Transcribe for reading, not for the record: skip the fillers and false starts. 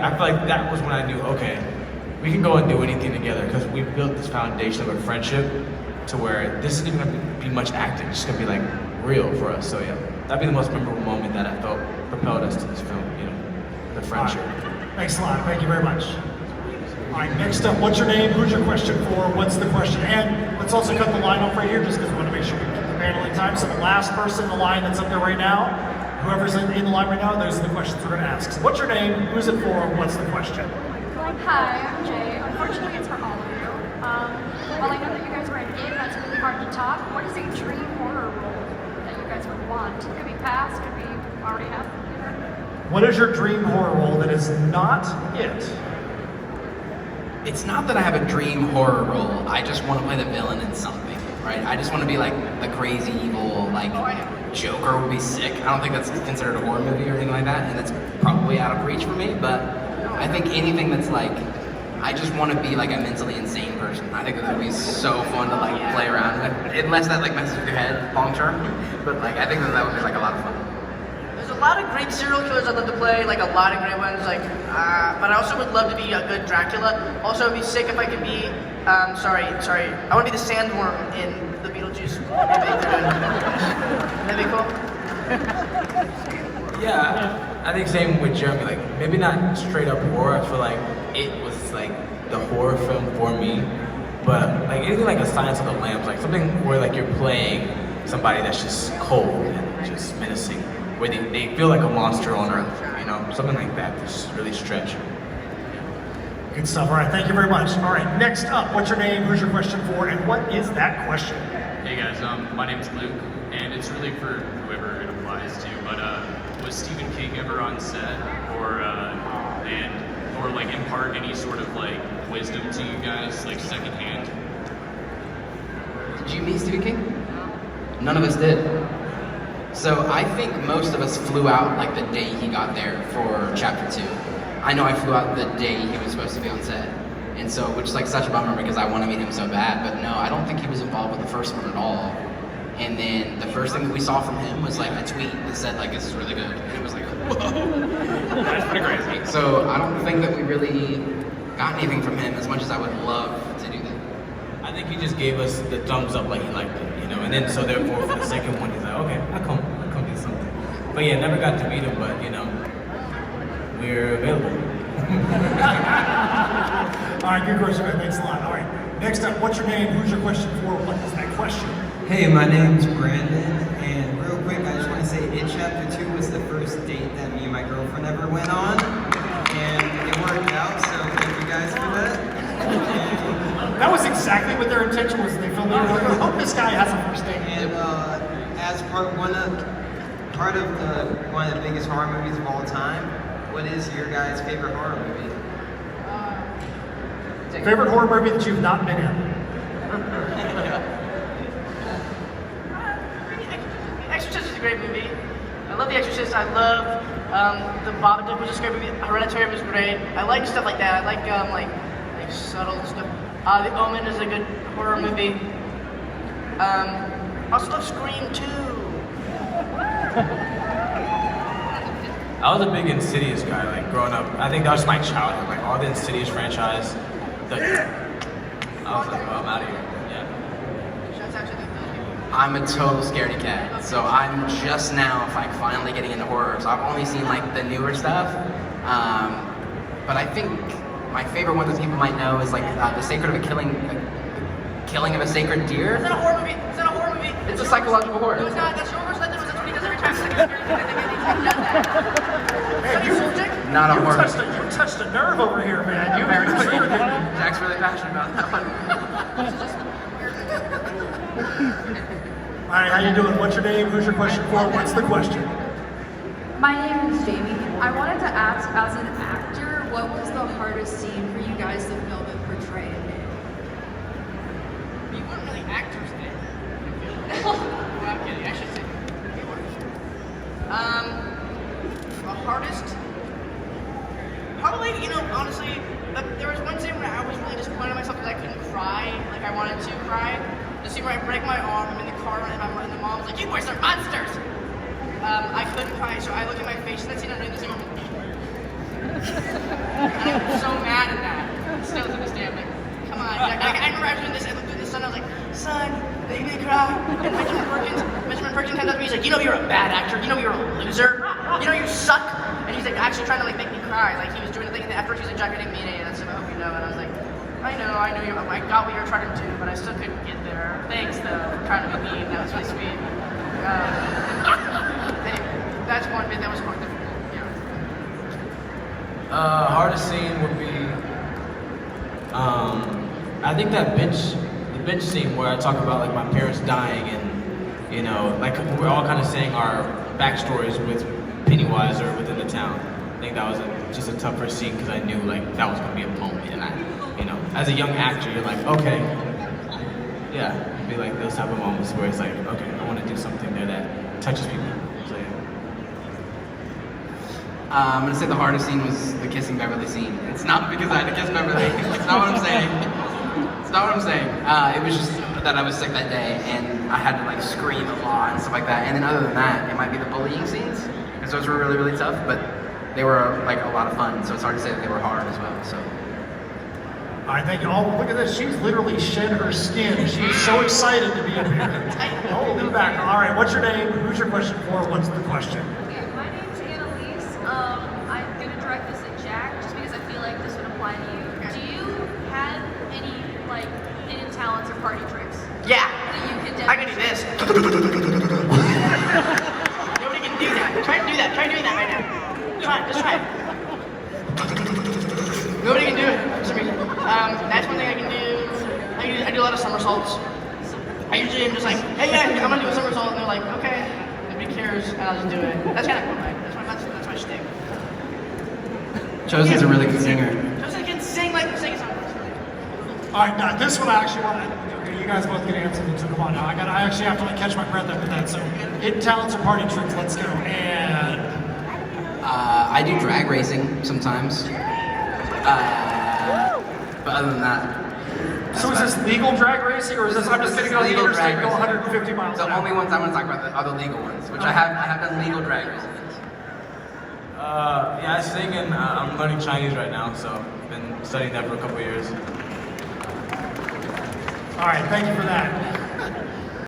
I feel like that was when I knew, okay, we can go and do anything together because we built this foundation of a friendship to where this isn't gonna be much acting. It's just gonna be like real for us. So yeah, that'd be the most memorable moment that I felt propelled us to this film. You know, the friendship. Right. Thanks a lot. Thank you very much. All right, next up, what's your name? Who's your question for? What's the question? And let's also cut the line off right here just because we want to make sure we keep the panel in time. So the last person in the line that's up there right now, whoever's in the line right now, those are the questions we're going to ask. So what's your name? Who's it for? What's the question? Hi, I'm Jay. Unfortunately, it's for all of you. While I know that you guys were in game, that's really hard to top. What is a dream horror role that you guys would want? Could be past, could be already have. What is your dream horror role that is not it? It's not that I have a dream horror role. I just want to play the villain in something, right? I just want to be like the crazy evil, like Joker would be sick. I don't think that's considered a horror movie or anything like that, and it's probably out of reach for me. But I think anything that's like, I just want to be like a mentally insane person. I think that would be so fun to like play around with, unless that like messes with your head long term. But like, I think that would be like a lot of fun. There's a lot of great serial killers I'd love to play, like a lot of great ones, like, but I also would love to be a good Dracula. Also, it'd be sick if I could be, sorry, I want to be the sandworm in the Beetlejuice remake they're doing. That'd be cool. Yeah, I think same with Jeremy. Like maybe not straight up horror. I feel like it was like the horror film for me. But like anything like a Silence of the Lambs, like something where like you're playing somebody that's just cold and just menacing, where they feel like a monster on Earth, you know, something like that. Just really stretch. Good stuff. All right, thank you very much. All right, next up, what's your name? Who's your question for? And what is that question? Hey guys, my name's Luke, and it's really for whoever it applies to. But was Stephen King ever on set, or like impart any sort of like wisdom to you guys, like secondhand? Did you meet Stephen King? None of us did. So I think most of us flew out like the day he got there for chapter 2. I know I flew out the day he was supposed to be on set. And so, which is like such a bummer because I want to meet him so bad, but no, I don't think he was involved with the first one at all. And then the first thing that we saw from him was like a tweet that said like, this is really good. And it was like, whoa. That's pretty crazy. So I don't think that we really got anything from him as much as I would love to do that. I think he just gave us the thumbs up like he liked it, you know, and then so therefore for the second one he's like, okay, I'll come do something. But yeah, never got to meet him, but you know, we're available. All right, good question, man. Thanks a lot. All right, next up, what's your name? Who's your question for? What is that question? Hey, my name's Brandon, and real quick, I just want to say It Chapter 2 was the first date that me and my girlfriend ever went on, and it worked out, so thank you guys for that. That was exactly what their intention was. They filmed it. I hope this guy has a first date. And as one of the biggest horror movies of all time, what is your guys' favorite horror movie? Favorite horror movie that you've not been in? Exorcist is a great movie. I love The Exorcist. I love The Babadook was a great movie. Hereditary was great. I like stuff like that. I like subtle stuff. The Omen is a good horror movie. I also love Scream 2. I was a big Insidious guy, like growing up. I think that was my childhood, like all the Insidious franchise. I was like, oh, I'm out of here. Yeah. Shouts out to the film. I'm a total scaredy cat, so I'm just now like finally getting into horror. So I've only seen like the newer stuff, but I think my favorite one that people might know is like the Sacred of a Killing of a Sacred Deer. It's not a horror movie. It's not a horror movie. It's a psychological horror. No, it's not. That's your worst sentence. That's what he does every time. I think he's done that. Man, Not a horror. you touched a nerve over here, man. You Jack's really passionate about that one. All right, how you doing? What's your name? Who's your question for? What's the question? My name is Jamie. I wanted to ask, as an actor, what was the hardest scene for you guys to film and portray? We weren't really actors then. No, I'm kidding. I should say we were. The hardest, probably, honestly, there was one scene where I was really disappointed in myself because I couldn't cry like I wanted to cry. The scene where I break my arm, I'm in the car, and the mom was like, "You boys are monsters!" I couldn't cry, so I looked at my face in that scene, and I knew this thing. I'm so mad at that. Still to this day, I'm like, come on. I remember I was doing this, I looked at the son, I was like, son, make me cry. And Benjamin Perkins comes up to me, he's like, you know you're a bad actor, you know you're a loser, you know you suck. And he's like actually trying to like make me cry. Like he was doing a thing, and afterwards he was like, Jack, I didn't mean it, and I said, I hope you know. And I was like, I know you, I got what you were trying to do, but I still couldn't get there. Thanks though, for trying to be mean, that was really sweet. Anyway, that's one bit that was more difficult, yeah. Hardest scene would be, I think the bench scene where I talk about like my parents dying and, you know, like we're all kind of saying our backstories with Pennywise or within the town. I think that was just a tougher scene because I knew like that was gonna be a moment, and I, you know, as a young actor, you're like, okay, yeah, it'd be like those type of moments where it's like, okay, I want to do something there that touches people. So yeah. I'm gonna say the hardest scene was the kissing Beverly scene. It's not because I had to kiss Beverly. It's not what I'm saying. It's not what I'm saying. It was just that I was sick that day and I had to like scream a lot and stuff like that. And then other than that, it might be the bullying scenes. Because those were really, really tough, but they were like a lot of fun. So it's hard to say that they were hard as well. So. All right, thank you. Oh, look at this. She's literally shed her skin. She's so excited to be up here. Holding back. All right, what's your name? Who's your question for? What's the question? My name's Annalise. I'm gonna direct this at Jack just because I feel like this would apply to you. Do you have any like hidden talents or party tricks Yeah, that you can I can do this. Nobody can do that. Try to do that. Try doing that right now. Try it. Just try it. Nobody can do it for some reason. That's one thing I can do. I do a lot of somersaults. I usually am just like, hey guys, I'm gonna do a somersault, and they're like, okay. Nobody cares, and I'll just do it. That's kind of cool, right? That's my shtick. Chosen's a really good singer. Joseph can sing a song. All right, now this one I actually want to. Okay, you guys both get answers. So come on now. I actually have to like catch my breath after that. So hidden talents or party tricks. Let's go. And I do drag racing sometimes. But other than that. so is this legal drag racing, or is this I'm just gonna go on the legal interstate drag and go racing. 150 miles The an hour? only ones I want to talk about are the legal ones, which I have done legal drag racing. Yeah, I sing and I'm learning Chinese right now, so I've been studying that for a couple of years. All right, thank you for that.